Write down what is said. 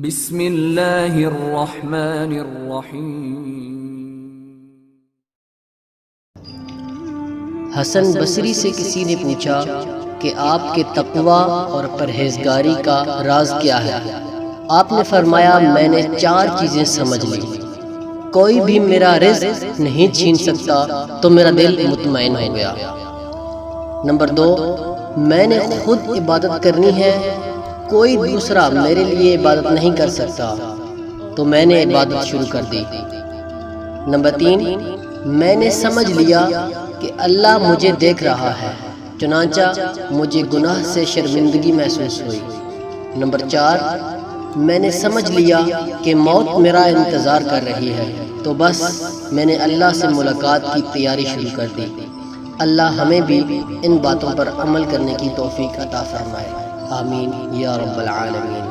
بسم اللہ الرحمن الرحیم۔ حسن بصری سے کسی نے پوچھا کہ آپ کے تقوی اور پرہیزگاری کا راز کیا ہے؟ آپ نے فرمایا میں نے 4 چیزیں سمجھ لی۔ کوئی بھی میرا رزق نہیں چھین سکتا تو میرا دل مطمئن ہو گیا۔ نمبر 2، میں نے خود عبادت کرنی ہے، کوئی دوسرا میرے لیے عبادت نہیں کر سکتا تو میں نے عبادت شروع کر دی۔ نمبر 3، میں نے سمجھ لیا کہ اللہ مجھے دیکھ رہا ہے، چنانچہ مجھے گناہ سے شرمندگی محسوس ہوئی۔ نمبر 4، میں نے سمجھ لیا کہ موت میرا انتظار کر رہی ہے تو بس میں نے اللہ سے ملاقات کی تیاری شروع کر دی۔ اللہ ہمیں بھی ان باتوں پر عمل کرنے کی توفیق عطا فرمائے، آمین یا رب العالمین۔